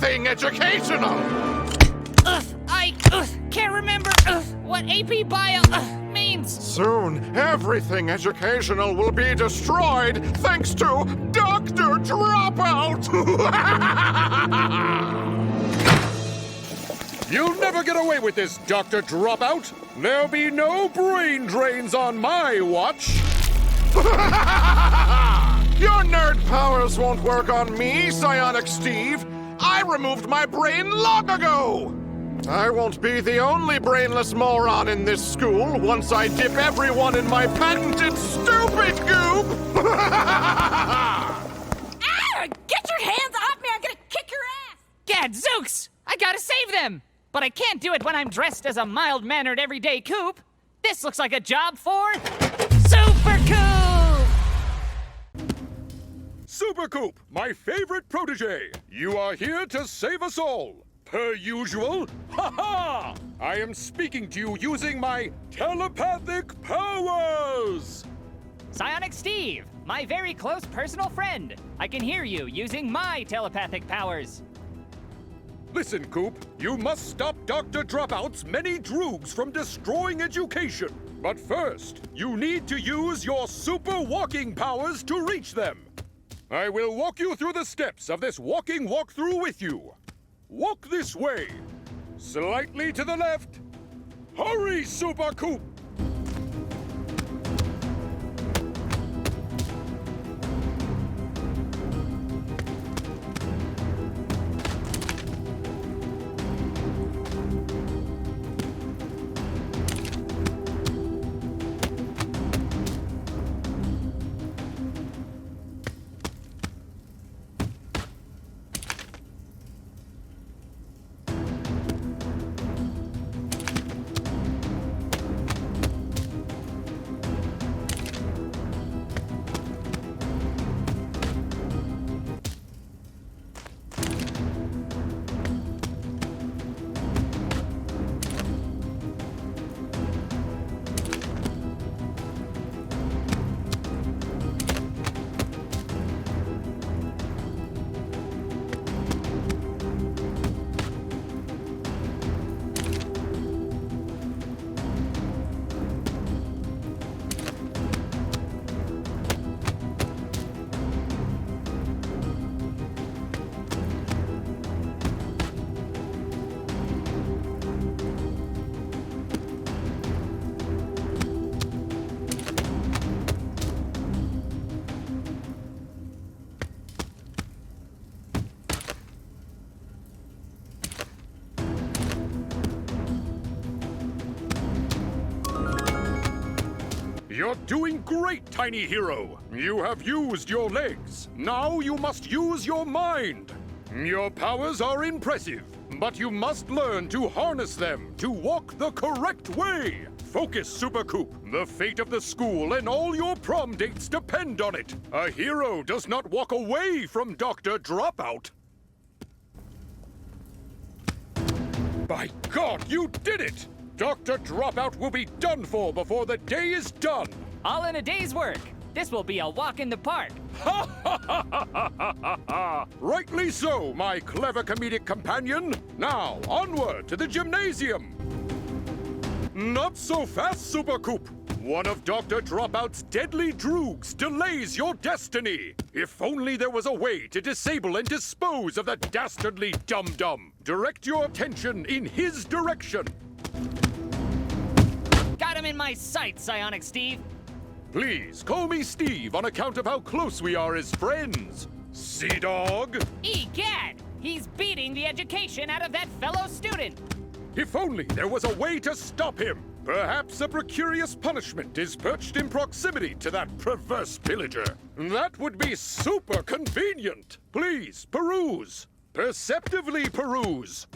everything educational! I can't remember what AP Bio means. Soon, everything educational will be destroyed thanks to Dr. Dropout! You'll never get away with this, Dr. Dropout! There'll be no brain drains on my watch! Your nerd powers won't work on me, Psionic Steve! I removed my brain long ago! I won't be the only brainless moron in this school once I dip everyone in my patented stupid goop! Get your hands off me! I'm gonna kick your ass! Gadzooks! I gotta save them! But I can't do it when I'm dressed as a mild-mannered everyday coop. This looks like a job for Super Coop! Super Coop, my favorite protege! You are here to save us all! Per usual, ha-ha! I am speaking to you using my telepathic powers! Psionic Steve, my very close personal friend. I can hear you using my telepathic powers. Listen, Coop, you must stop Dr. Dropout's many droogs from destroying education. But first, you need to use your super walking powers to reach them. I will walk you through the steps of this walking walkthrough with you. Walk this way. Slightly to the left. Hurry, Super Coop! You're doing great, tiny hero! You have used your legs. Now you must use your mind. Your powers are impressive, but you must learn to harness them to walk the correct way. Focus, Super Coop. The fate of the school and all your prom dates depend on it. A hero does not walk away from Dr. Dropout. By God, you did it! Dr. Dropout will be done for before the day is done! All in a day's work. This will be a walk in the park. Ha ha ha ha ha ha ha! Rightly so, my clever comedic companion. Now, onward to the gymnasium! Not so fast, Super Coop! One of Dr. Dropout's deadly droogs delays your destiny! If only there was a way to disable and dispose of the dastardly dum-dum! Direct your attention in his direction! Got him in my sights, Psionic Steve. Please, call me Steve on account of how close we are as friends. Sea Dog? Egad! He's beating the education out of that fellow student. If only there was a way to stop him! Perhaps a precarious punishment is perched in proximity to that perverse pillager. That would be super convenient! Please, peruse! Perceptively peruse!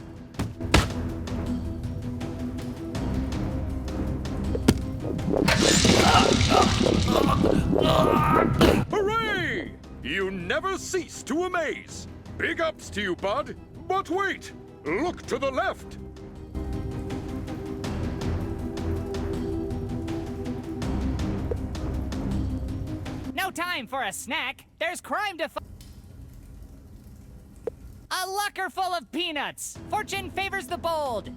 Hooray! You never cease to amaze! Big ups to you, bud! But wait! Look to the left! No time for a snack. There's crime to fight. A locker full of peanuts. Fortune favors the bold.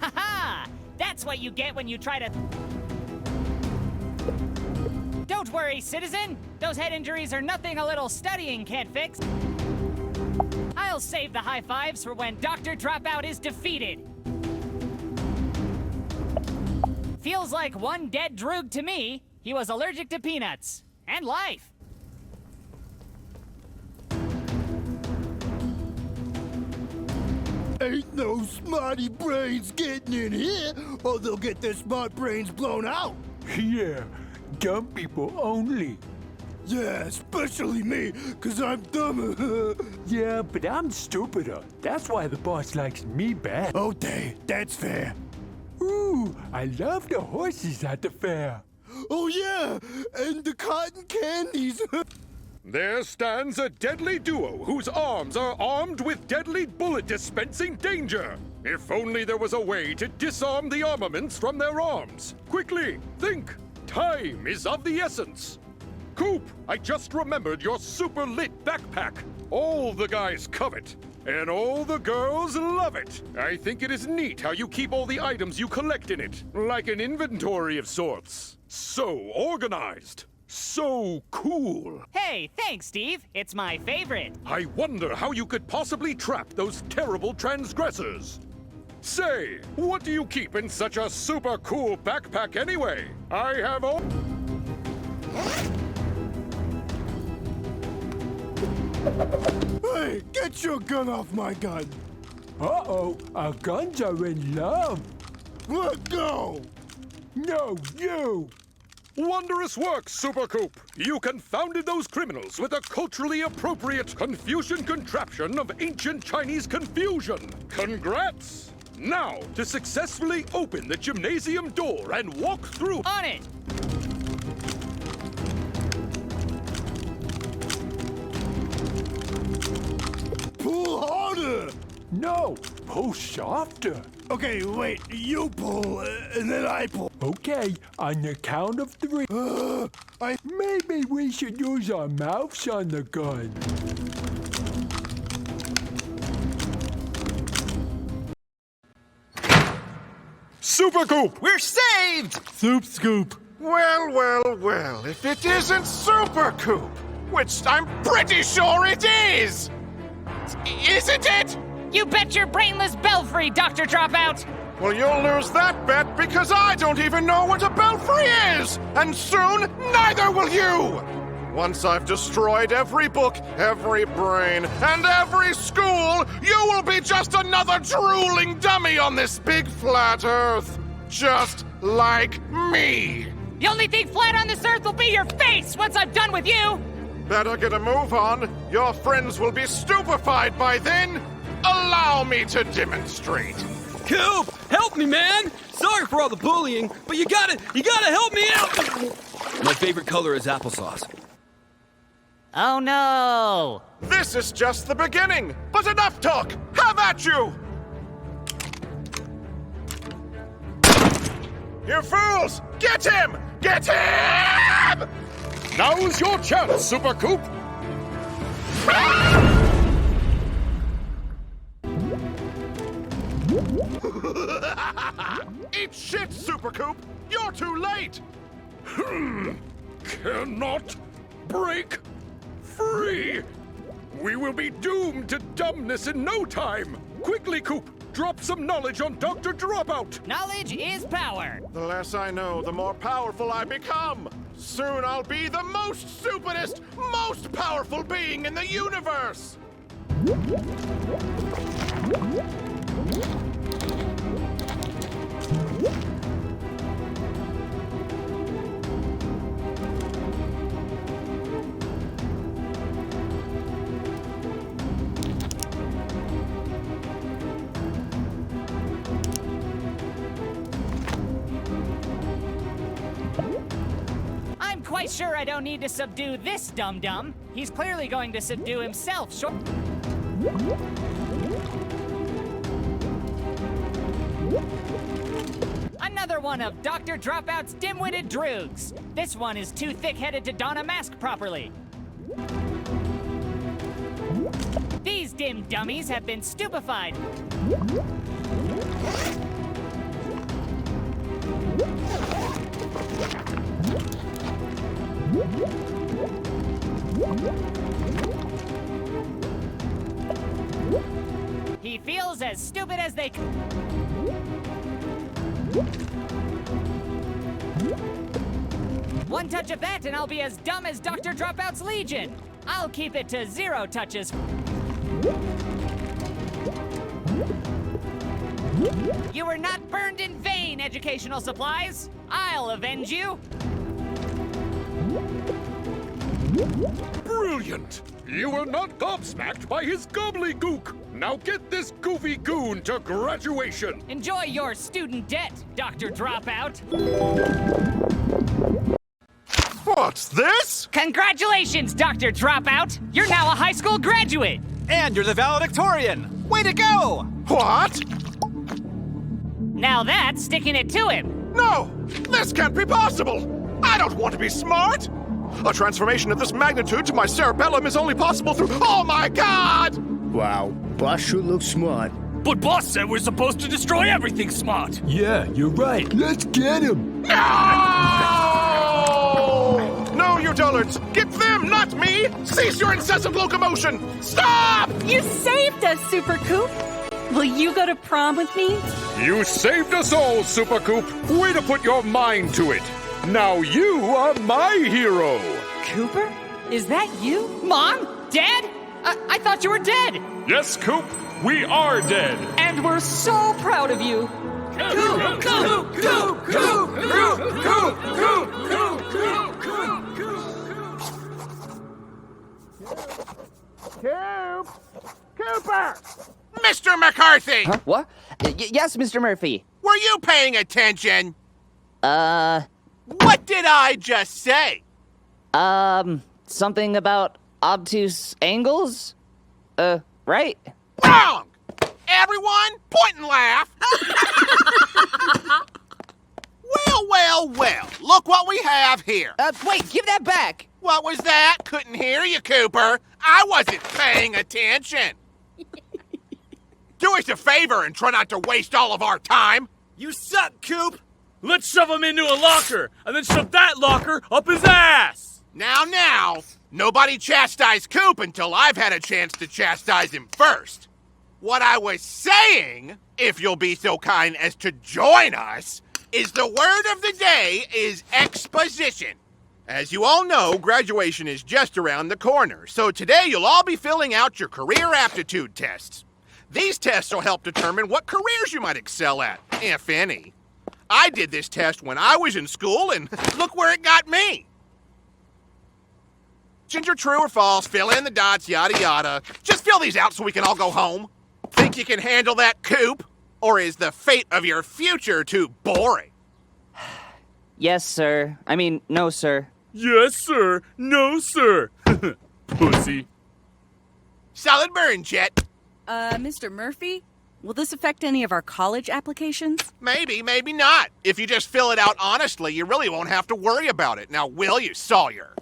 Ha-ha! That's what you get when you try to... Don't worry, citizen. Those head injuries are nothing a little studying can't fix. I'll save the high fives for when Dr. Dropout is defeated. Feels like one dead droog to me. He was allergic to peanuts. And life. Ain't no smarty brains getting in here, or they'll get their smart brains blown out. Yeah, dumb people only. Yeah, especially me, 'cause I'm dumber. Yeah, but I'm stupider. That's why the boss likes me best. Okay, that's fair. Ooh, I love the horses at the fair. Oh yeah, and the cotton candies. There stands a deadly duo whose arms are armed with deadly bullet-dispensing danger. If only there was a way to disarm the armaments from their arms. Quickly, think! Time is of the essence. Coop, I just remembered your super lit backpack. All the guys covet, and all the girls love it. I think it is neat how you keep all the items you collect in it, like an inventory of sorts. So organized. So cool. Hey, thanks, Steve. It's my favorite. I wonder how you could possibly trap those terrible transgressors. Say, what do you keep in such a super cool backpack anyway? I have all... Hey, get your gun off my gun. Uh-oh, our guns are in love. Let go. No, you. Wondrous work, Super Coop! You confounded those criminals with a culturally appropriate Confucian contraption of ancient Chinese confusion! Congrats! Now, to successfully open the gymnasium door and walk through... On it! Pull harder. No, pull softer. Okay, wait, you pull, and then I pull. Okay, on the count of 3. Maybe we should use our mouths on the gun. Super Coop! We're saved! Soup scoop. Well, well, well, if it isn't Super Coop, which I'm pretty sure it is! Isn't it? You bet your brainless belfry, Dr. Dropout! Well, you'll lose that bet because I don't even know what a belfry is! And soon, neither will you! Once I've destroyed every book, every brain, and every school, you will be just another drooling dummy on this big flat earth. Just like me! The only thing flat on this earth will be your face once I'm done with you! Better get a move on. Your friends will be stupefied by then. Allow me to demonstrate. Coop, help me, man! Sorry for all the bullying, but you gotta help me out! My favorite color is applesauce. Oh no! This is just the beginning, but enough talk! Have at you! You fools! Get him! Get him! Now's your chance, Super Coop! Eat shit, Super Coop! You're too late! Cannot break free! We will be doomed to dumbness in no time! Quickly, Coop! Drop some knowledge on Dr. Dropout! Knowledge is power! The less I know, the more powerful I become! Soon I'll be the most stupidest, most powerful being in the universe! I'm quite sure I don't need to subdue this dum-dum. He's clearly going to subdue himself short... Another one of Dr. Dropout's dim-witted droogs. This one is too thick-headed to don a mask properly. Stim dummies have been stupefied. He feels as stupid as they One touch of that and I'll be as dumb as Dr. Dropout's Legion. I'll keep it to 0 touches. You were not burned in vain, educational supplies. I'll avenge you. Brilliant! You were not gobsmacked by his gobbledygook! Now get this goofy goon to graduation! Enjoy your student debt, Dr. Dropout. What's this? Congratulations, Dr. Dropout. You're now a high school graduate. And you're the valedictorian! Way to go! What? Now that's sticking it to him. No! This can't be possible! I don't want to be smart! A transformation of this magnitude to my cerebellum is only possible through— Oh my god! Wow, boss sure looks smart. But boss said we're supposed to destroy everything smart. Yeah, you're right. Let's get him. No! No, you dullards! Get them, not me! Cease your incessant locomotion! Stop! You saved us, Super Coop! Will you go to prom with me? You saved us all, Super Coop! Way to put your mind to it! Now you are my hero! Cooper? Is that you? Mom? Dad? I thought you were dead. Yes, Coop, we are dead! And we're so proud of you! Cooper! Mr. McCarthy! Huh? What? Yes, Mr. Murphy. Were you paying attention? What did I just say? Something about obtuse angles? Right? Wrong! Everyone, point and laugh! Well, look what we have here. Wait, give that back! What was that? Couldn't hear you, Cooper. I wasn't paying attention. Do us a favor and try not to waste all of our time. You suck, Coop! Let's shove him into a locker, and then shove that locker up his ass! Now, nobody chastise Coop until I've had a chance to chastise him first. What I was saying, if you'll be so kind as to join us, is the word of the day is exposition. As you all know, graduation is just around the corner, so today you'll all be filling out your career aptitude tests. These tests will help determine what careers you might excel at, if any. I did this test when I was in school, and look where it got me. Ginger, true or false, fill in the dots, yada yada. Just fill these out so we can all go home. Think you can handle that, Coop? Or is the fate of your future too boring? Yes, sir. I mean, no, sir. Yes, sir. No, sir. Pussy. Solid burn, Chet. Mr. Murphy? Will this affect any of our college applications? Maybe, maybe not. If you just fill it out honestly, you really won't have to worry about it. Now, will you, Sawyer?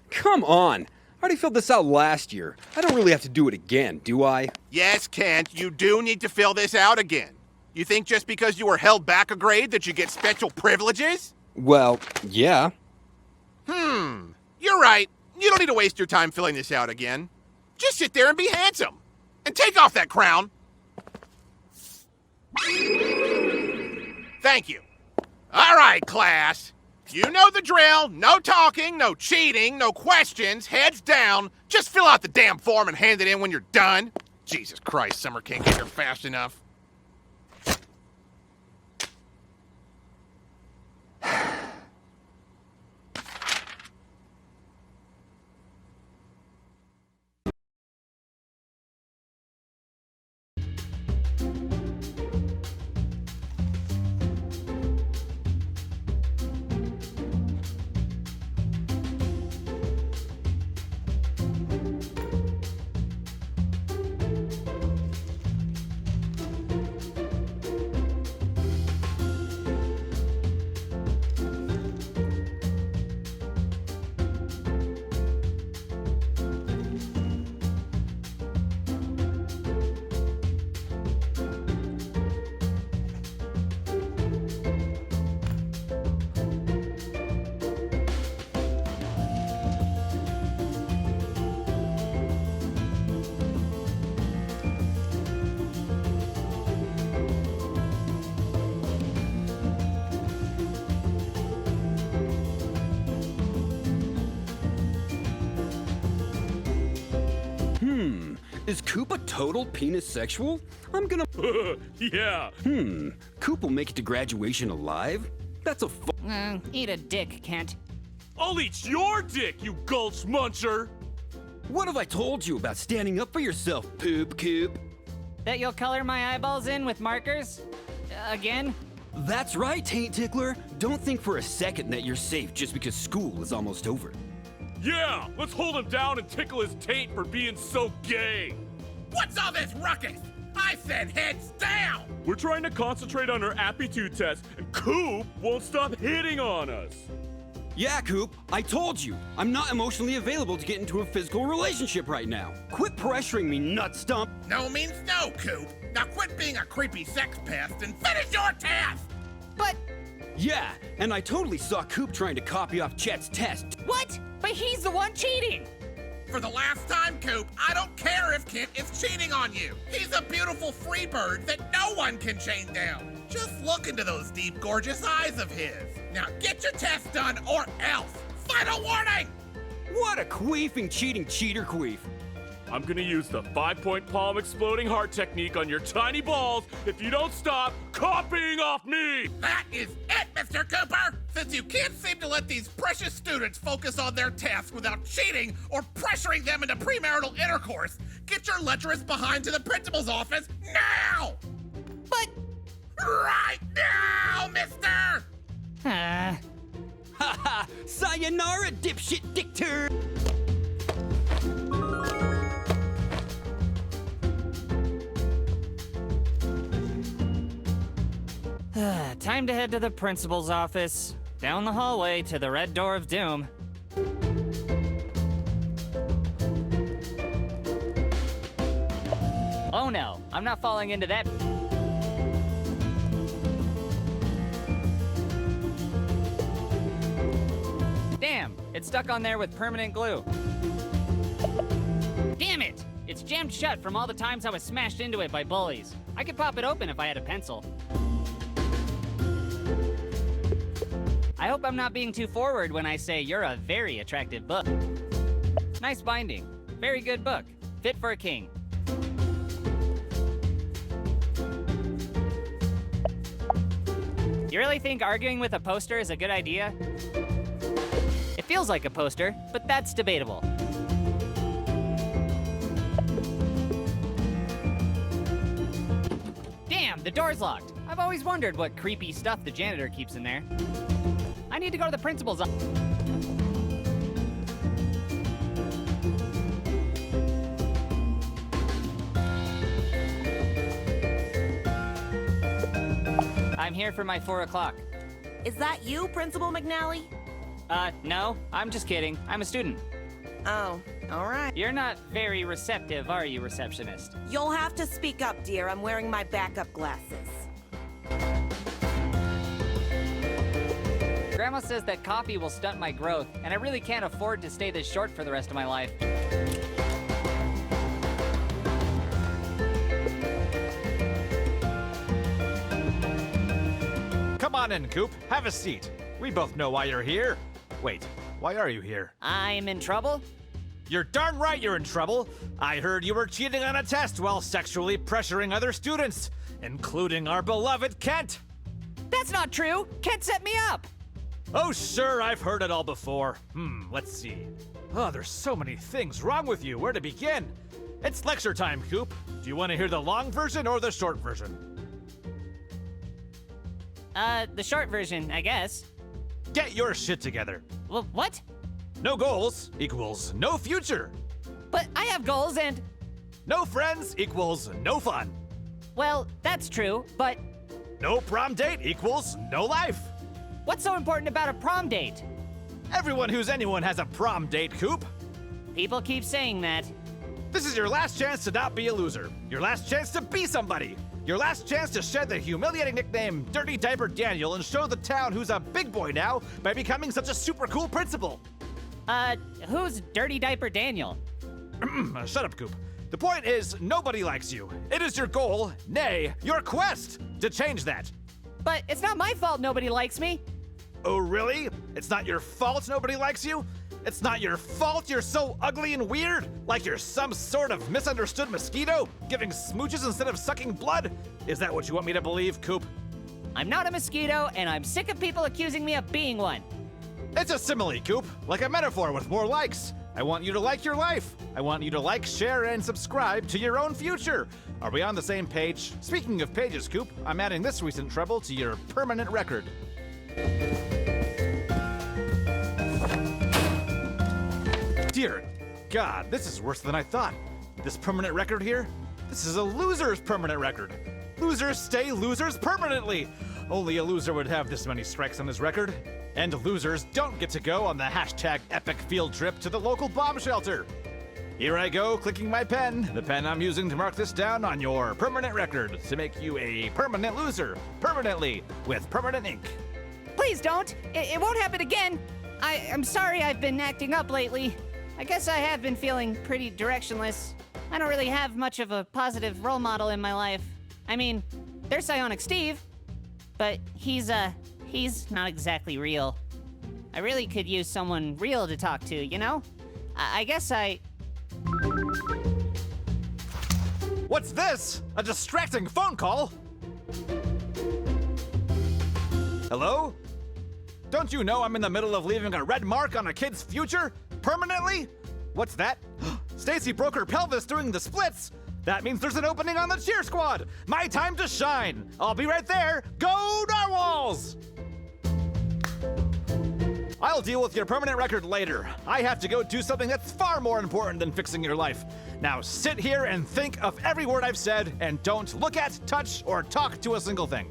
Come on. I already filled this out last year. I don't really have to do it again, do I? Yes, Kent, you do need to fill this out again. You think just because you were held back a grade that you get special privileges? Well, yeah. You're right. You don't need to waste your time filling this out again. Just sit there and be handsome. And take off that crown. Thank you. All right, class. You know the drill. No talking, no cheating, no questions, heads down. Just fill out the damn form and hand it in when you're done. Jesus Christ, Summer can't get here fast enough. Is Coop a total penis sexual? I'm gonna. Yeah. Coop will make it to graduation alive? That's a Eat a dick, Kent. I'll eat your dick, you gulch muncher! What have I told you about standing up for yourself, Poop Coop? That you'll color my eyeballs in with markers? Again? That's right, Taint Tickler. Don't think for a second that you're safe just because school is almost over. Yeah, let's hold him down and tickle his taint for being so gay. What's all this ruckus? I said heads down! We're trying to concentrate on our aptitude test, and Coop won't stop hitting on us. Yeah, Coop, I told you. I'm not emotionally available to get into a physical relationship right now. Quit pressuring me, nut stump. No means no, Coop. Now quit being a creepy sex pest and finish your test! But Yeah, and I totally saw Coop trying to copy off Chet's test. what? But he's the one cheating! For the last time, Coop, I don't care if Kent is cheating on you. He's a beautiful free bird that no one can chain down. Just look into those deep, gorgeous eyes of his. Now get your test done or else. Final warning! What a queefing, cheating cheater queef. I'm gonna use the 5-point palm exploding heart technique on your tiny balls if you don't stop copying off me! That is it, Mr. Cooper! Since you can't seem to let these precious students focus on their tasks without cheating or pressuring them into premarital intercourse, get your lecherous behind to the principal's office now! But Right now, mister! Haha, sayonara, dipshit dick turd. time to head to the principal's office. Down the hallway to the red door of doom. Oh no, I'm not falling into that. Damn, it's stuck on there with permanent glue. Damn it! It's jammed shut from all the times I was smashed into it by bullies. I could pop it open if I had a pencil. I hope I'm not being too forward when I say you're a very attractive book. Nice binding. Very good book. Fit for a king. You really think arguing with a poster is a good idea? It feels like a poster, but that's debatable. Damn, the door's locked. I've always wondered what creepy stuff the janitor keeps in there. I need to go to the principal's office. I'm here for my 4 o'clock. Is that you, Principal McNally? No, I'm just kidding. I'm a student. Oh, all right. You're not very receptive, are you, receptionist? You'll have to speak up, dear. I'm wearing my backup glasses. Grandma says that coffee will stunt my growth, and I really can't afford to stay this short for the rest of my life. Come on in, Coop. Have a seat. We both know why you're here. Wait, why are you here? I'm in trouble? You're darn right you're in trouble. I heard you were cheating on a test while sexually pressuring other students, including our beloved Kent. That's not true. Kent set me up. Oh, sure, I've heard it all before. Let's see. Oh, there's so many things wrong with you. Where to begin? It's lecture time, Coop. Do you want to hear the long version or the short version? The short version, I guess. Get your shit together. Well, what? No goals equals no future. But I have goals and... No friends equals no fun. Well, that's true, but... No prom date equals no life. What's so important about a prom date? Everyone who's anyone has a prom date, Coop. People keep saying that. This is your last chance to not be a loser. Your last chance to be somebody. Your last chance to shed the humiliating nickname Dirty Diaper Daniel and show the town who's a big boy now by becoming such a super cool principal. Who's Dirty Diaper Daniel? Shut up, Coop. The point is, nobody likes you. It is your goal, nay, your quest, to change that. But it's not my fault nobody likes me. Oh, really? It's not your fault nobody likes you? It's not your fault you're so ugly and weird? Like you're some sort of misunderstood mosquito, giving smooches instead of sucking blood? Is that what you want me to believe, Coop? I'm not a mosquito, and I'm sick of people accusing me of being one. It's a simile, Coop, like a metaphor with more likes. I want you to like your life. I want you to like, share, and subscribe to your own future. Are we on the same page? Speaking of pages, Coop, I'm adding this recent trouble to your permanent record. Dear God, this is worse than I thought. This permanent record here? This is a loser's permanent record. Losers stay losers permanently. Only a loser would have this many strikes on his record. And losers don't get to go on the hashtag epic field trip to the local bomb shelter. Here I go, clicking my pen, the pen I'm using to mark this down on your permanent record to make you a permanent loser, permanently, with permanent ink. Please don't. It won't happen again. I'm sorry I've been acting up lately. I guess I have been feeling pretty directionless. I don't really have much of a positive role model in my life. I mean, there's Psionic Steve, but he's not exactly real. I really could use someone real to talk to, you know? I guess I... What's this? A distracting phone call? Hello? Don't you know I'm in the middle of leaving a red mark on a kid's future? Permanently? What's that? Stacy broke her pelvis doing the splits! That means there's an opening on the cheer squad! My time to shine! I'll be right there! Go Narwhals! I'll deal with your permanent record later. I have to go do something that's far more important than fixing your life. Now sit here and think of every word I've said, and don't look at, touch, or talk to a single thing.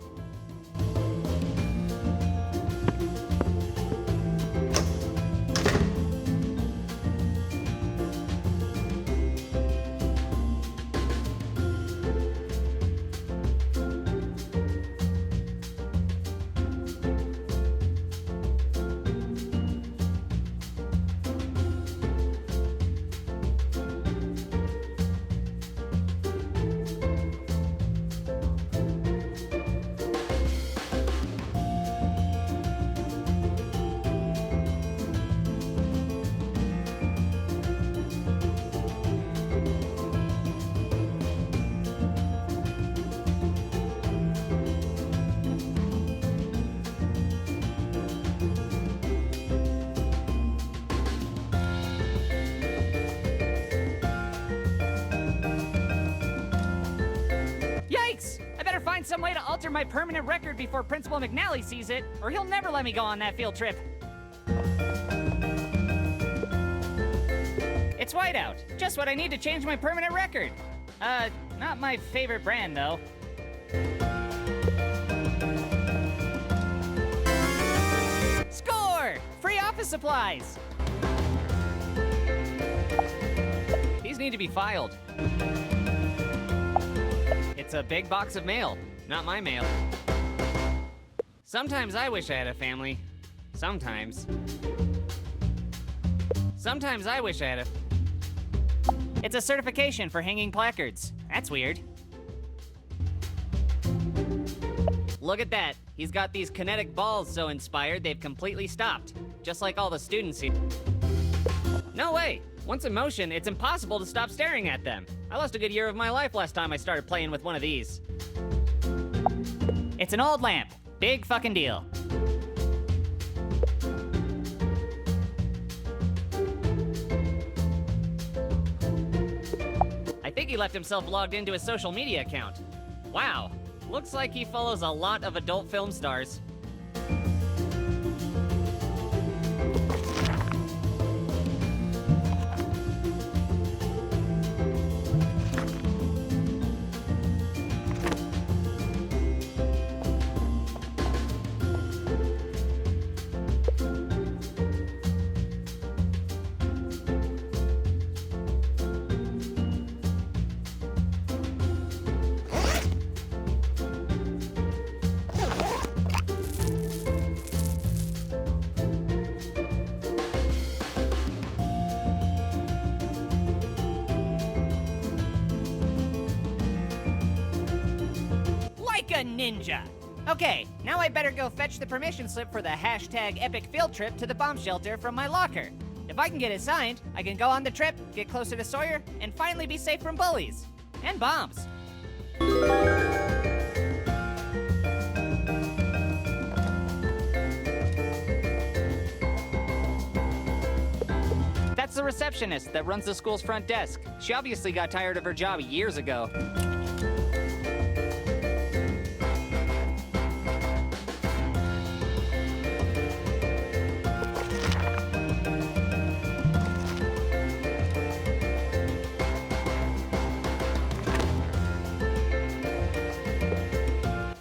Find some way to alter my permanent record before Principal McNally sees it, or he'll never let me go on that field trip. It's whiteout. Just what I need to change my permanent record. Not my favorite brand, though. Score! Free office supplies! These need to be filed. It's a big box of mail, not my mail. Sometimes I wish I had a family. Sometimes. Sometimes I wish I had a... It's a certification for hanging placards. That's weird. Look at that. He's got these kinetic balls so inspired they've completely stopped. Just like all the students here. No way! Once in motion, it's impossible to stop staring at them. I lost a good year of my life last time I started playing with one of these. It's an old lamp. Big fucking deal. I think he left himself logged into his social media account. Wow. Looks like he follows a lot of adult film stars. A ninja. Okay, now I better go fetch the permission slip for the hashtag epic field trip to the bomb shelter from my locker. If I can get it signed, I can go on the trip, get closer to Sawyer, and finally be safe from bullies. And bombs. That's the receptionist that runs the school's front desk. She obviously got tired of her job years ago.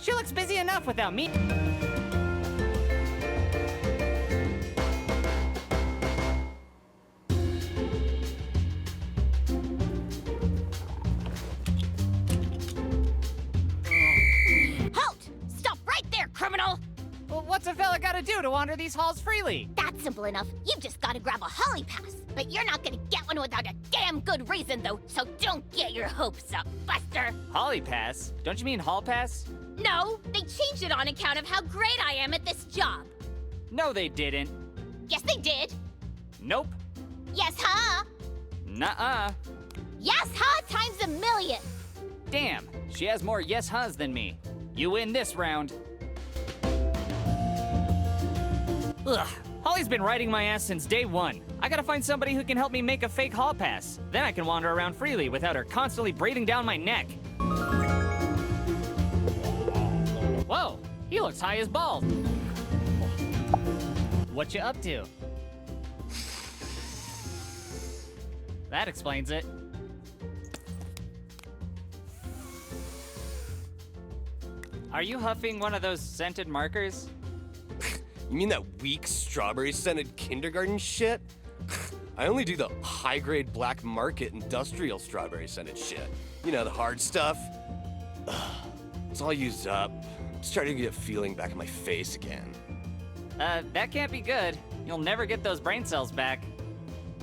She looks busy enough without me. Halt! Stop right there, criminal! Well, what's a fella gotta do to wander these halls freely? That's simple enough. You've just gotta grab a holly pass. But you're not gonna get one without a damn good reason, though, so don't get your hopes up, Buster. Holly pass? Don't you mean hall pass? No, they changed it on account of how great I am at this job. No, they didn't. Yes, they did. Nope. Yes, huh? Nuh-uh. Yes, huh? Times a million. Damn, she has more yes-hus than me. You win this round. Ugh, Holly's been riding my ass since day one. I gotta find somebody who can help me make a fake hall pass. Then I can wander around freely without her constantly braiding down my neck. Whoa, he looks high as balls. What you up to? That explains it. Are you huffing one of those scented markers? You mean that weak strawberry-scented kindergarten shit? I only do the high-grade black market industrial strawberry-scented shit. You know, the hard stuff. It's all used up. I'm starting to get a feeling back in my face again. That can't be good. You'll never get those brain cells back.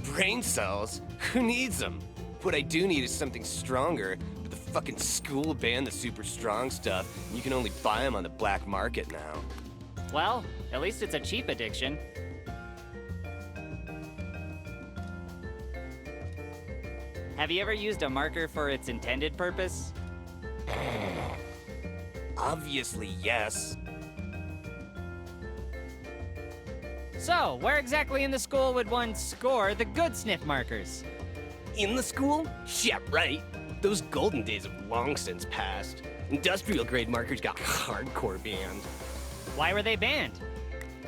Brain cells? Who needs them? What I do need is something stronger, but the fucking school banned the super strong stuff, and you can only buy them on the black market now. Well, at least it's a cheap addiction. Have you ever used a marker for its intended purpose? Obviously, yes. So, where exactly in the school would one score the good sniff markers? In the school? Yeah, right. Those golden days have long since passed. Industrial grade markers got hardcore banned. Why were they banned?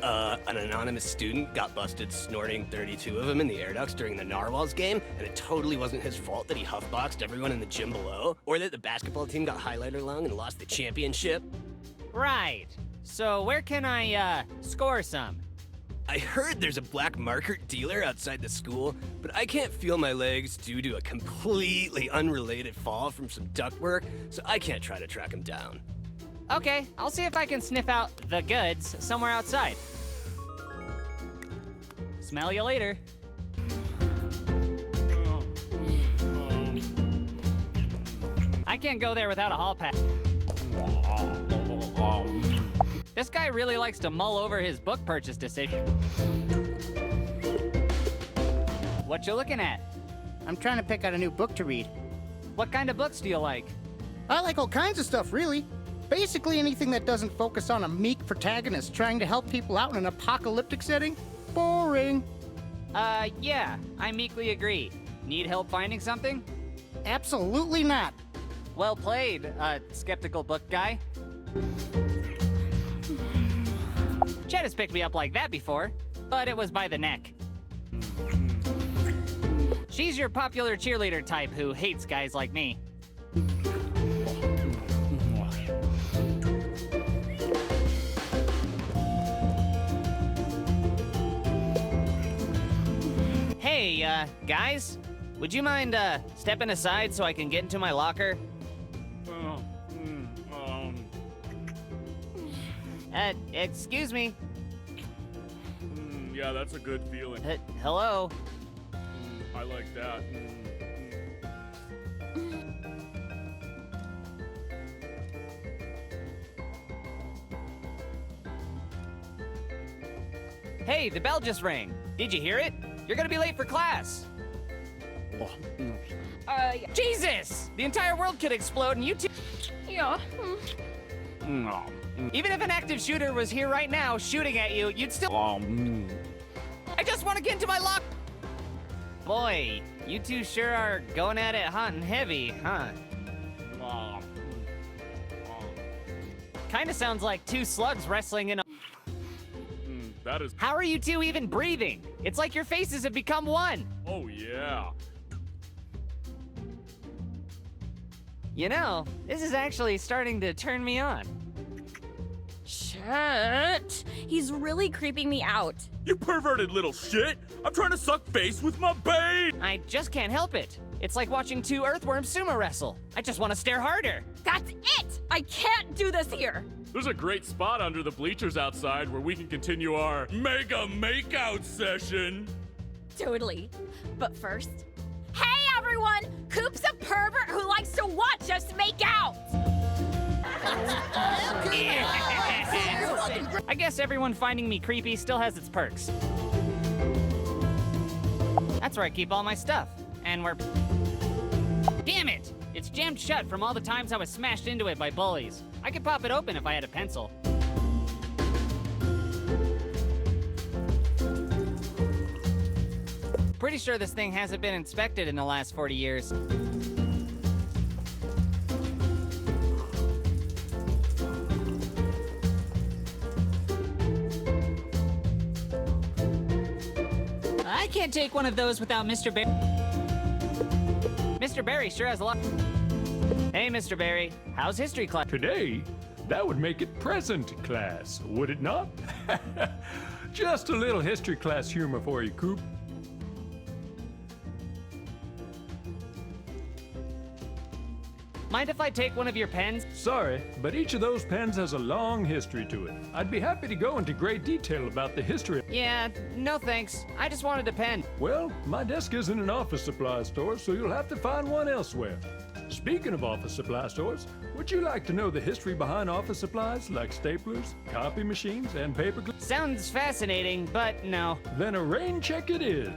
An anonymous student got busted snorting 32 of them in the air ducts during the Narwhals game, and it totally wasn't his fault that he huffboxed everyone in the gym below, or that the basketball team got highlighter lung and lost the championship. Right. So where can I, score some? I heard there's a black marker dealer outside the school, but I can't feel my legs due to a completely unrelated fall from some ductwork, so I can't try to track him down. Okay, I'll see if I can sniff out the goods somewhere outside. Smell you later. I can't go there without a hall pass. This guy really likes to mull over his book purchase decision. What you looking at? I'm trying to pick out a new book to read. What kind of books do you like? I like all kinds of stuff, really. Basically anything that doesn't focus on a meek protagonist trying to help people out in an apocalyptic setting. Boring. Yeah, I meekly agree. Need help finding something? Absolutely not. Well played, skeptical book guy. Chet has picked me up like that before, but it was by the neck. She's your popular cheerleader type who hates guys like me. Hey, guys, would you mind, stepping aside so I can get into my locker? Excuse me. Yeah, that's a good feeling. Hello? I like that. Hey, the bell just rang. Did you hear it? You're gonna be late for class. Jesus! The entire world could explode and you two... Yeah. Even if an active shooter was here right now shooting at you, you'd still... I just want to get into my lock... Boy, you two sure are going at it hot and heavy, huh? Kinda sounds like two slugs wrestling in a... That is... How are you two even breathing? It's like your faces have become one. Oh, yeah. You know, this is actually starting to turn me on. Shit. He's really creeping me out. You perverted little shit! I'm trying to suck face with my bane! I just can't help it. It's like watching two earthworms sumo wrestle. I just want to stare harder. That's it! I can't do this here! There's a great spot under the bleachers outside where we can continue our mega makeout session. Totally. But first... Hey everyone! Coop's a pervert who likes to watch us make out! I guess everyone finding me creepy still has its perks. That's where I keep all my stuff. And we're... Damn it! It's jammed shut from all the times I was smashed into it by bullies. I could pop it open if I had a pencil. Pretty sure this thing hasn't been inspected in the last 40 years. I can't take one of those without Mr. Barry. Mr. Barry sure has a lot. Hey, Mr. Barry, how's history class? Today, that would make it present class, would it not? Just a little history class humor for you, Coop. Mind if I take one of your pens? Sorry, but each of those pens has a long history to it. I'd be happy to go into great detail about the history. Yeah, no thanks. I just wanted a pen. Well, my desk isn't an office supply store, so you'll have to find one elsewhere. Speaking of office supply stores, would you like to know the history behind office supplies like staplers, copy machines, and paper clips? Sounds fascinating, but no. Then a rain check it is.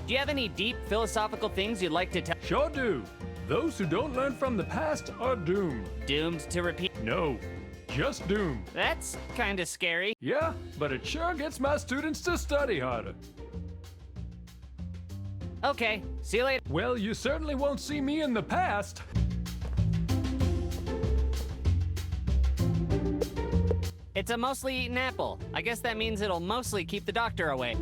Do you have any deep philosophical things you'd like to tell? Sure do. Those who don't learn from the past are doomed. Doomed to repeat? No, just doomed. That's kinda scary. Yeah, but it sure gets my students to study harder. Okay, see you later. Well, you certainly won't see me in the past. It's a mostly eaten apple. I guess that means it'll mostly keep the doctor away.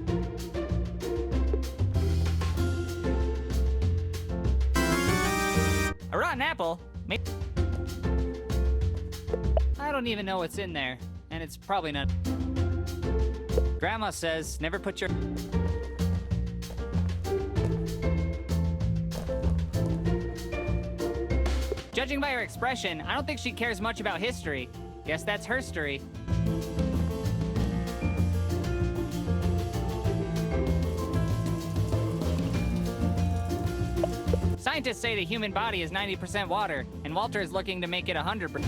A rotten apple? I don't even know what's in there, and it's probably not. Grandma says, never put your... Judging by her expression, I don't think she cares much about history. Guess that's her story. Scientists say the human body is 90% water, and Walter is looking to make it 100%.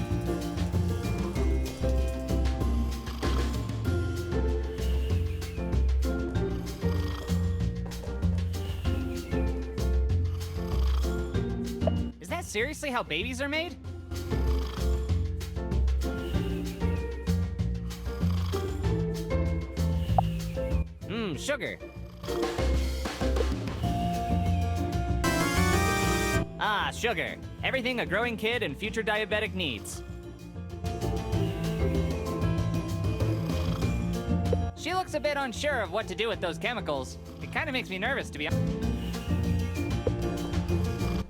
Is that seriously how babies are made? Sugar. Ah, sugar. Everything a growing kid and future diabetic needs. She looks a bit unsure of what to do with those chemicals. It kind of makes me nervous, to be honest.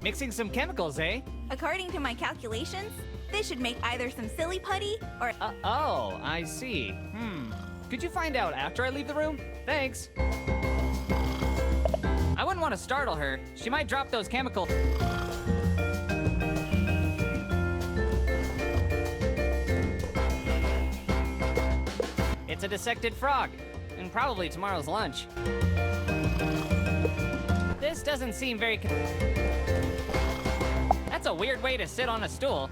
Mixing some chemicals, eh? According to my calculations, this should make either some silly putty or... Oh, I see. Could you find out after I leave the room? Thanks. I wouldn't want to startle her. She might drop those chemicals. It's a dissected frog, and probably tomorrow's lunch. This doesn't seem very... That's a weird way to sit on a stool.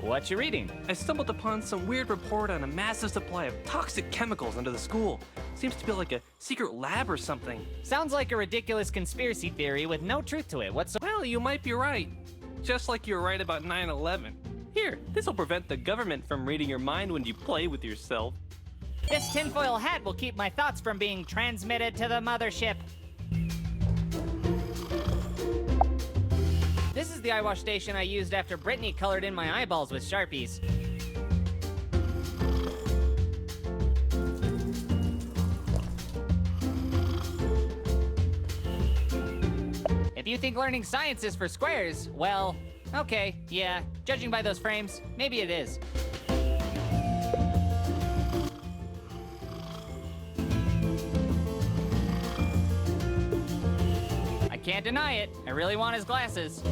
What you reading? I stumbled upon some weird report on a massive supply of toxic chemicals under the school. Seems to be like a secret lab or something. Sounds like a ridiculous conspiracy theory with no truth to it whatsoever. Well, you might be right. Just like you were right about 9/11. Here, this'll prevent the government from reading your mind when you play with yourself. This tinfoil hat will keep my thoughts from being transmitted to the mothership. This is the eye wash station I used after Brittany colored in my eyeballs with Sharpies. If you think learning science is for squares, well, okay, yeah, judging by those frames, maybe it is. I can't deny it. I really want his glasses.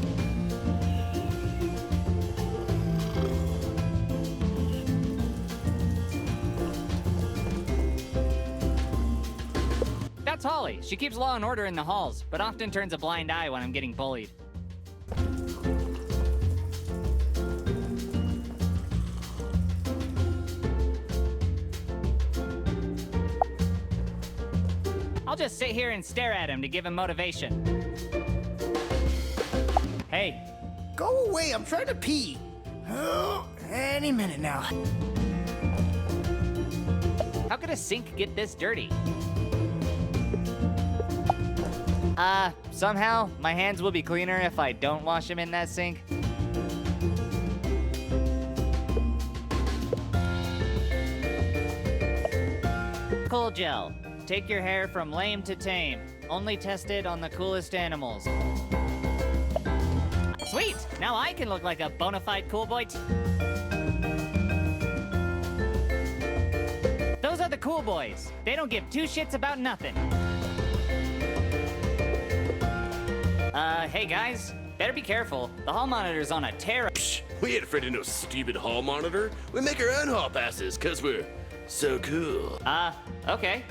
That's Holly. She keeps law and order in the halls, but often turns a blind eye when I'm getting bullied. I'll just sit here and stare at him to give him motivation. Hey. Go away, I'm trying to pee. Oh, any minute now. How could a sink get this dirty? Somehow, my hands will be cleaner if I don't wash them in that sink. Cool gel. Take your hair from lame to tame. Only tested on the coolest animals. Sweet! Now I can look like a bona fide cool boy. Those are the cool boys. They don't give two shits about nothing. Hey guys, better be careful. The hall monitor's on a tear. Psh, we ain't afraid of no stupid hall monitor. We make our own hall passes, cause we're so cool. Okay.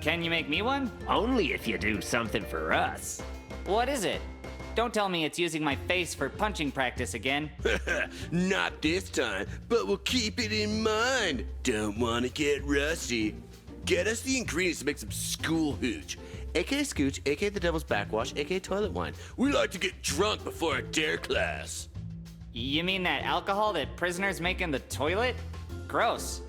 Can you make me one? Only if you do something for us. What is it? Don't tell me it's using my face for punching practice again. Not this time, but we'll keep it in mind. Don't want to get rusty. Get us the ingredients to make some school hooch. AKA scooch, AKA the devil's backwash, AKA toilet wine. We like to get drunk before a dare class. You mean that alcohol that prisoners make in the toilet? Gross.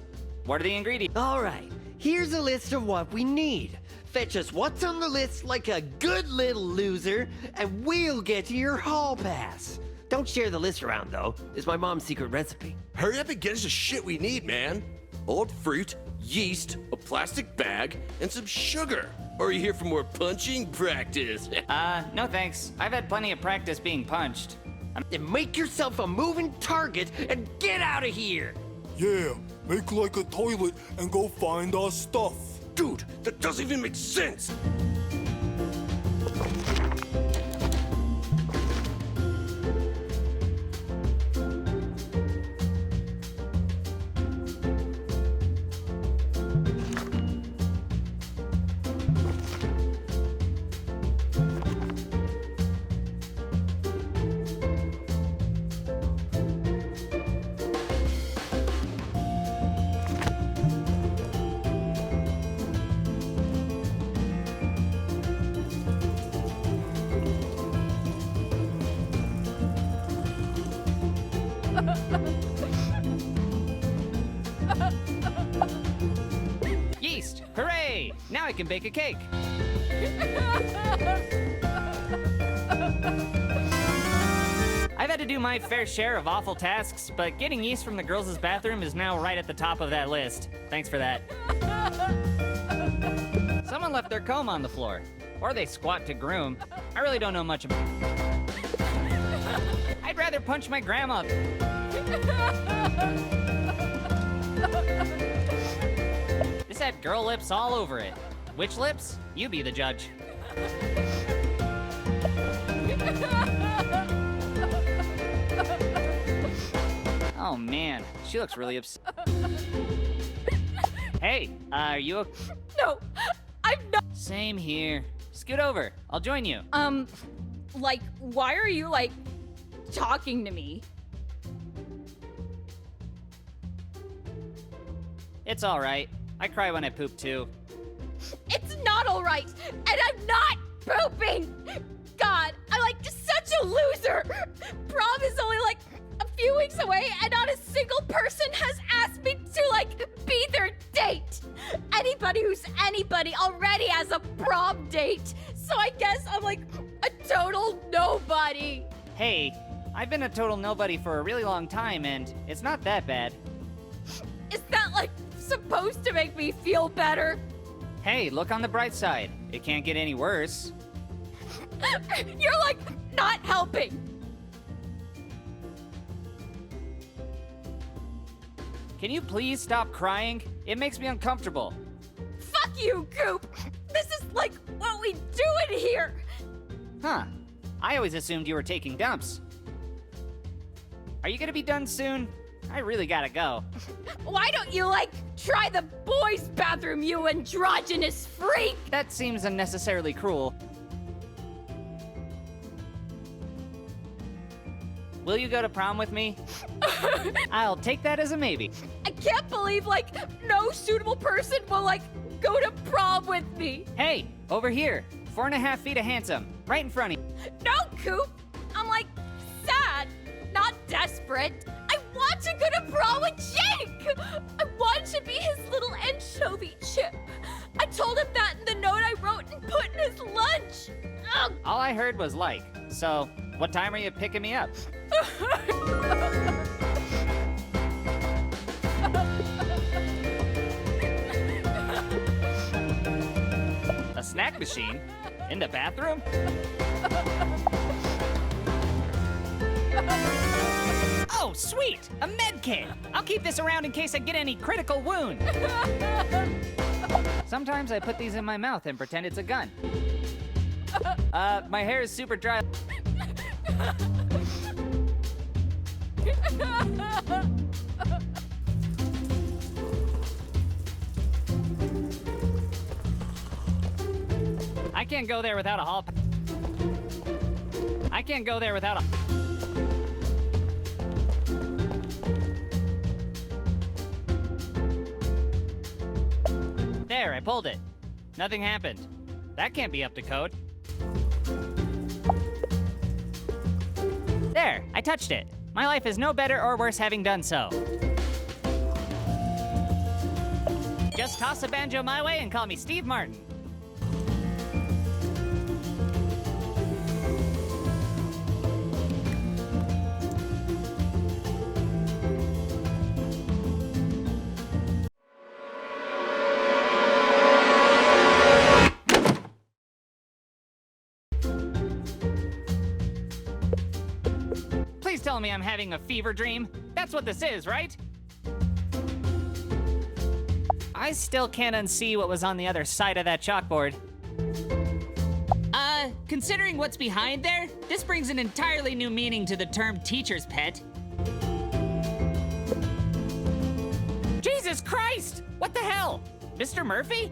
What are the ingredients? All right, here's a list of what we need. Fetch us what's on the list like a good little loser, and we'll get you your hall pass. Don't share the list around, though. It's my mom's secret recipe. Hurry up and get us the shit we need, man. Old fruit, yeast, a plastic bag, and some sugar. Or are you here for more punching practice? No thanks. I've had plenty of practice being punched. Then make yourself a moving target and get out of here! Yeah, make like a toilet and go find our stuff. Dude, that doesn't even make sense! Yeast! Hooray! Now I can bake a cake. I've had to do my fair share of awful tasks, but getting yeast from the girls' bathroom is now right at the top of that list. Thanks for that. Someone left their comb on the floor. Or they squat to groom. I really don't know much about it. I'd rather punch my grandma. This had girl lips all over it. Which lips? You be the judge. Oh man, she looks really upset. Hey, are you okay? No, I'm not. Same here. Scoot over. I'll join you. Like, why are you, like, talking to me? It's all right. I cry when I poop too. It's not all right, and I'm not pooping. God, I'm like just such a loser. Prom is only like a few weeks away, and not a single person has asked me to like be their date. Anybody who's anybody already has a prom date, so I guess I'm like a total nobody. Hey, I've been a total nobody for a really long time, and it's not that bad. Is that like supposed to make me feel better? Hey, look on the bright side. It can't get any worse. You're like not helping. Can you please stop crying? It makes me uncomfortable. Fuck you, Coop. This is like what we do in here. Huh. I always assumed you were taking dumps. Are you gonna be done soon? I really gotta go. Why don't you like try the boys' bathroom, you androgynous freak? That seems unnecessarily cruel. Will you go to prom with me? I'll take that as a maybe. I can't believe like no suitable person will like go to prom with me. Hey, over here. 4.5 feet of handsome. Right in front of you. No, Coop. I'm like sad, not desperate. I want to go to prom with Jake. I want to be his little anchovy chip. I told him that in the note I wrote and put in his lunch. Ugh. All I heard was like. So, what time are you picking me up? A snack machine? In the bathroom? Oh, sweet! A med kit! I'll keep this around in case I get any critical wound. Sometimes I put these in my mouth and pretend it's a gun. My hair is super dry. I can't go there without a hall pass. I can't go there without a... There, I pulled it. Nothing happened. That can't be up to code. There, I touched it. My life is no better or worse having done so. Just toss a banjo my way and call me Steve Martin. Please tell me I'm having a fever dream. That's what this is, right? I still can't unsee what was on the other side of that chalkboard. Considering what's behind there, this brings an entirely new meaning to the term teacher's pet. Jesus Christ! What the hell? Mr. Murphy?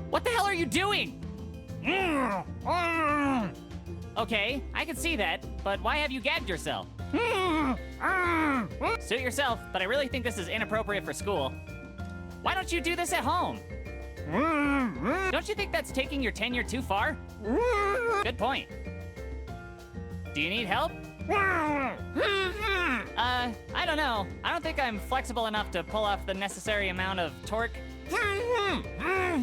What the hell are you doing? Okay, I can see that, but why have you gagged yourself? Suit yourself, but I really think this is inappropriate for school. Why don't you do this at home? Don't you think that's taking your tenure too far? Good point. Do you need help? I don't know. I don't think I'm flexible enough to pull off the necessary amount of torque.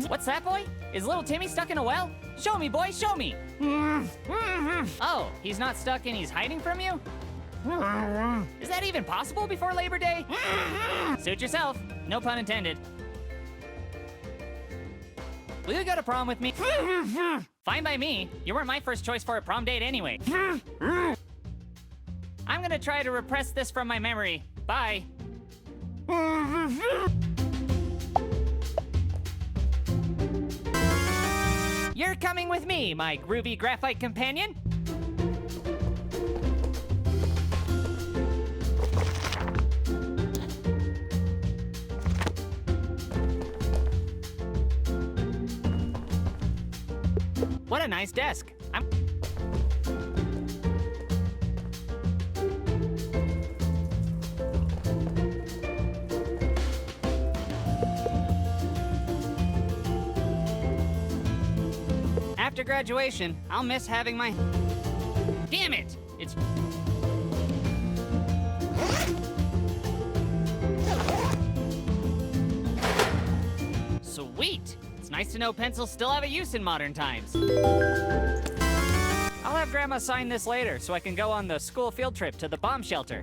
What's that, boy? Is little Timmy stuck in a well? Show me, boy, show me. Oh, he's not stuck and he's hiding from you? Is that even possible before Labor Day? Suit yourself. No pun intended. Will you go to prom with me? Fine by me. You weren't my first choice for a prom date anyway. I'm gonna try to repress this from my memory. Bye. You're coming with me, my groovy graphite companion. What a nice desk. After graduation, I'll miss having my... Damn it! It's... Sweet! It's nice to know pencils still have a use in modern times. I'll have Grandma sign this later so I can go on the school field trip to the bomb shelter.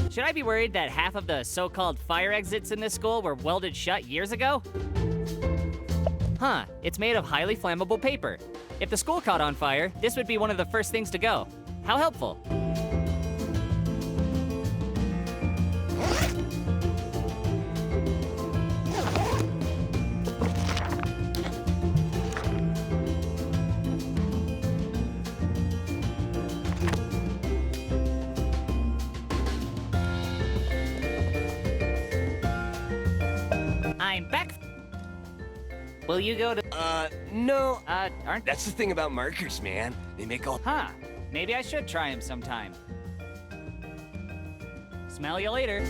Should I be worried that half of the so-called fire exits in this school were welded shut years ago? Huh, it's made of highly flammable paper. If the school caught on fire, this would be one of the first things to go. How helpful. I'm back. Will you go to... No. Aren't... That's the thing about markers, man. They make all... Huh. Maybe I should try him sometime. Smell you later.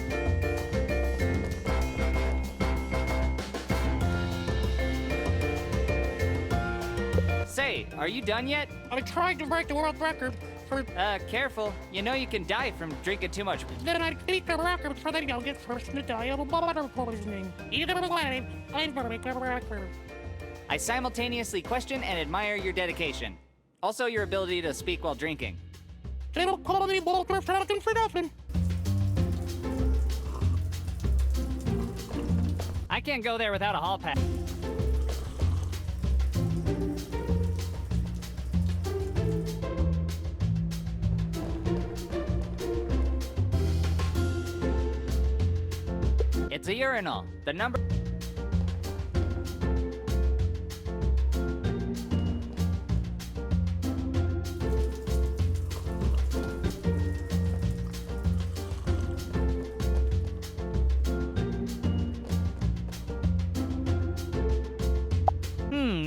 Say, are you done yet? I'm trying to break the world record for... Careful. You know you can die from drinking too much. Then I beat the record for the youngest person to die of a water poisoning. Either way, I'm gonna make a record. I simultaneously question and admire your dedication. Also, your ability to speak while drinking. They don't call me Walter Falcon for nothing. I can't go there without a hall pass. It's a urinal. The number...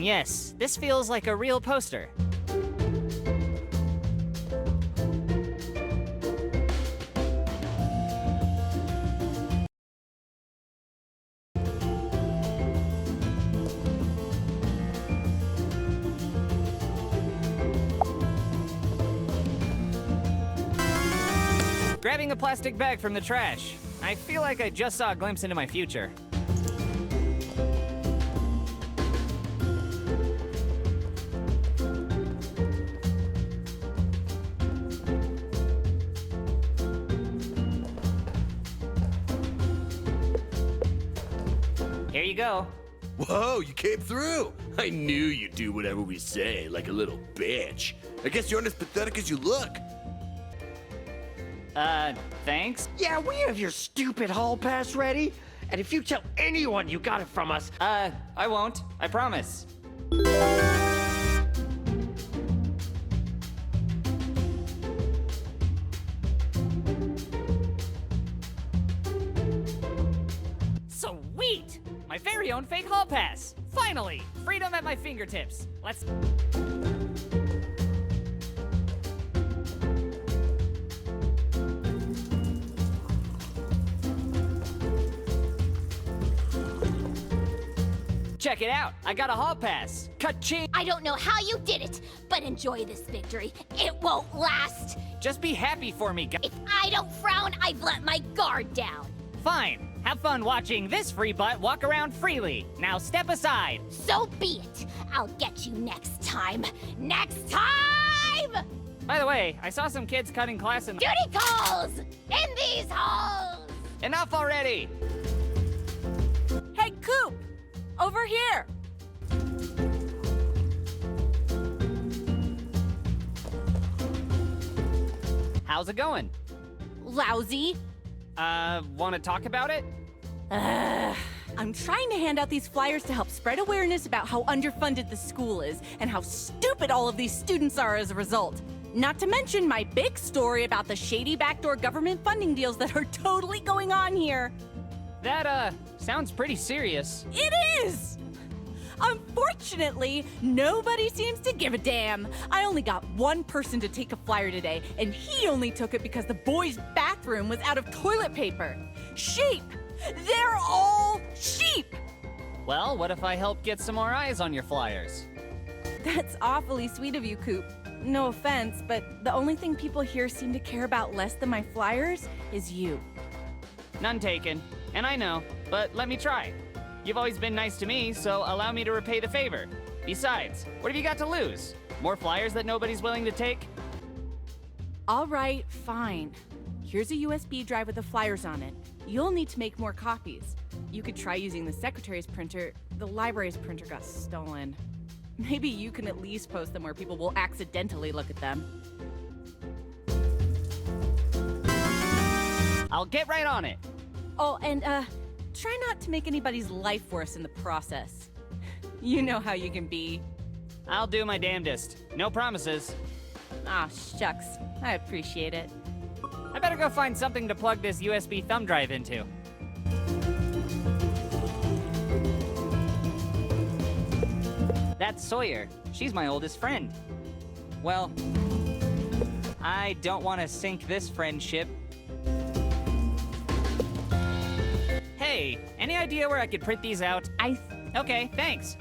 Yes. This feels like a real poster. Grabbing a plastic bag from the trash. I feel like I just saw a glimpse into my future. Here you go. Whoa, you came through! I knew you'd do whatever we say, like a little bitch. I guess you aren't as pathetic as you look. Thanks? Yeah, we have your stupid hall pass ready. And if you tell anyone you got it from us... I won't. I promise. Sweet! My very own fake hall pass. Finally! Freedom at my fingertips. Let's... Check it out. I got a hall pass. Ka-ching! I don't know how you did it, but enjoy this victory. It won't last. Just be happy for me, guys. If I don't frown, I've let my guard down. Fine. Have fun watching this free butt walk around freely. Now step aside. So be it. I'll get you next time. Next time! By the way, I saw some kids cutting class in... Duty calls! In these halls! Enough already! Hey, Coop! Over here! How's it going? Lousy. Want to talk about it? I'm trying to hand out these flyers to help spread awareness about how underfunded the school is and how stupid all of these students are as a result. Not to mention my big story about the shady backdoor government funding deals that are totally going on here. That, sounds pretty serious. It is! Unfortunately, nobody seems to give a damn. I only got one person to take a flyer today, and he only took it because the boys' bathroom was out of toilet paper. Sheep! They're all sheep! Well, what if I help get some more eyes on your flyers? That's awfully sweet of you, Coop. No offense, but the only thing people here seem to care about less than my flyers is you. None taken. And I know, but let me try. You've always been nice to me, so allow me to repay the favor. Besides, what have you got to lose? More flyers that nobody's willing to take? All right, fine. Here's a USB drive with the flyers on it. You'll need to make more copies. You could try using the secretary's printer. The library's printer got stolen. Maybe you can at least post them where people will accidentally look at them. I'll get right on it. Oh, and try not to make anybody's life worse in the process. You know how you can be. I'll do my damnedest. No promises. Ah, shucks. I appreciate it. I better go find something to plug this USB thumb drive into. That's Sawyer. She's my oldest friend. Well, I don't want to sink this friendship. Hey, any idea where I could print these out? Okay, thanks.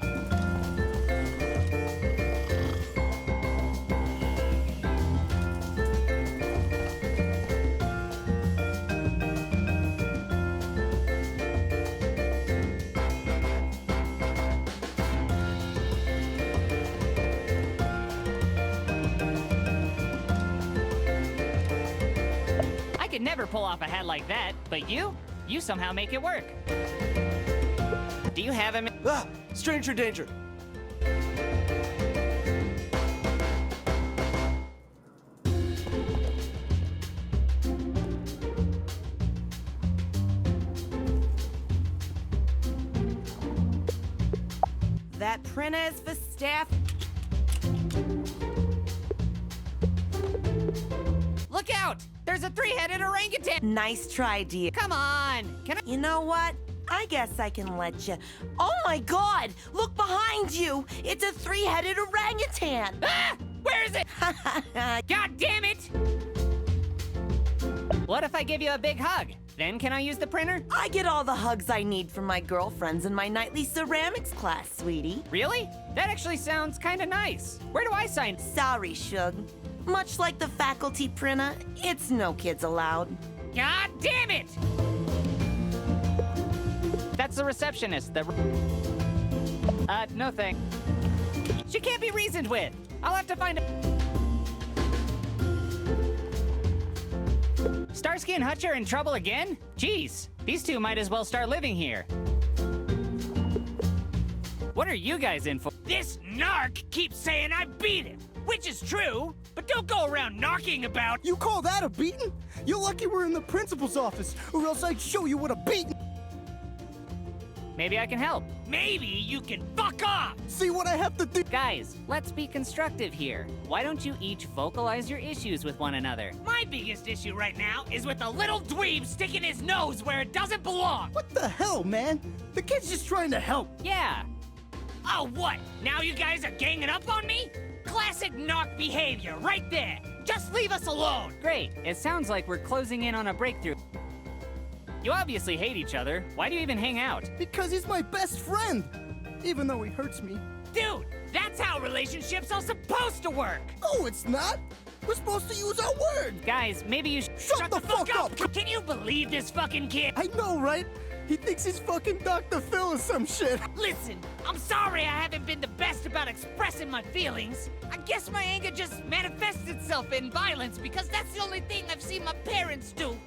I could never pull off a hat like that, but you somehow make it work. Do you have him? Ah, stranger danger. That printer is for staff. Look out! There's a three-headed orangutan! Nice try, dear. Come on! Can I? You know what? I guess I can let you. Oh my god! Look behind you! It's a three-headed orangutan! Ah! Where is it? God damn it! What if I give you a big hug? Then can I use the printer? I get all the hugs I need from my girlfriends in my nightly ceramics class, sweetie. Really? That actually sounds kinda nice. Where do I sign? Sorry, Shug. Much like the faculty printer, it's no kids allowed. God damn it! That's the receptionist. No thanks. She can't be reasoned with. I'll have to find a... Starsky and Hutch are in trouble again? Jeez, these two might as well start living here. What are you guys in for? This narc keeps saying I beat him, which is true, but don't go around narking about. You call that a beating? You're lucky we're in the principal's office, or else I'd show you what a beating. Maybe I can help. Maybe you can fuck off! See what I have to do? Guys, let's be constructive here. Why don't you each vocalize your issues with one another? My biggest issue right now is with a little dweeb sticking his nose where it doesn't belong! What the hell, man? The kid's just trying to help. Yeah. Oh, what? Now you guys are ganging up on me? Classic narc behavior right there. Just leave us alone. Great. It sounds like we're closing in on a breakthrough. You obviously hate each other. Why do you even hang out? Because he's my best friend, even though he hurts me. Dude, that's how relationships are supposed to work. No, it's not. We're supposed to use our words. Guys, maybe you should... Shut the fuck up! Can you believe this fucking kid? I know, right? He thinks he's fucking Dr. Phil or some shit. Listen, I'm sorry I haven't been the best about expressing my feelings. I guess my anger just manifests itself in violence because that's the only thing I've seen my parents do.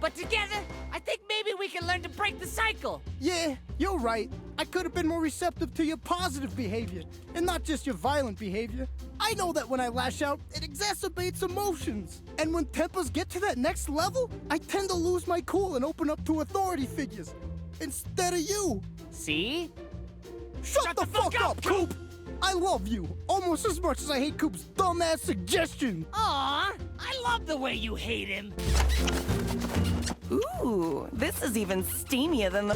But together, I think maybe we can learn to break the cycle. Yeah, you're right. I could have been more receptive to your positive behavior, and not just your violent behavior. I know that when I lash out, it exacerbates emotions. And when tempers get to that next level, I tend to lose my cool and open up to authority figures. Instead of you. See? Shut the fuck up, Coop! I love you, almost as much as I hate Coop's dumbass suggestion. Aw, I love the way you hate him. Ooh, this is even steamier than the...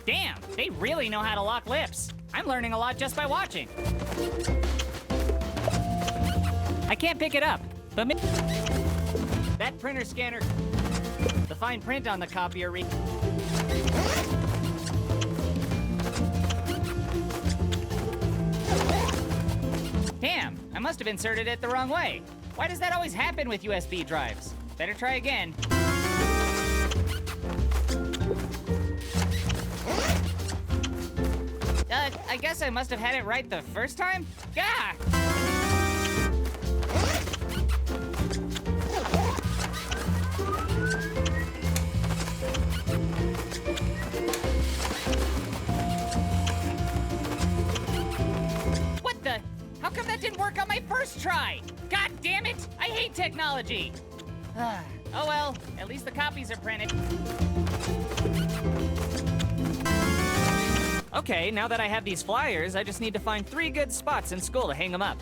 Damn, they really know how to lock lips. I'm learning a lot just by watching. I can't pick it up, but that printer scanner... The fine print on the copier Damn, I must have inserted it the wrong way. Why does that always happen with USB drives? Better try again. I guess I must have had it right the first time? Gah! What the? How come that didn't work on my first try? God damn it! I hate technology! Oh well, at least the copies are printed. Okay, now that I have these flyers, I just need to find 3 good spots in school to hang them up.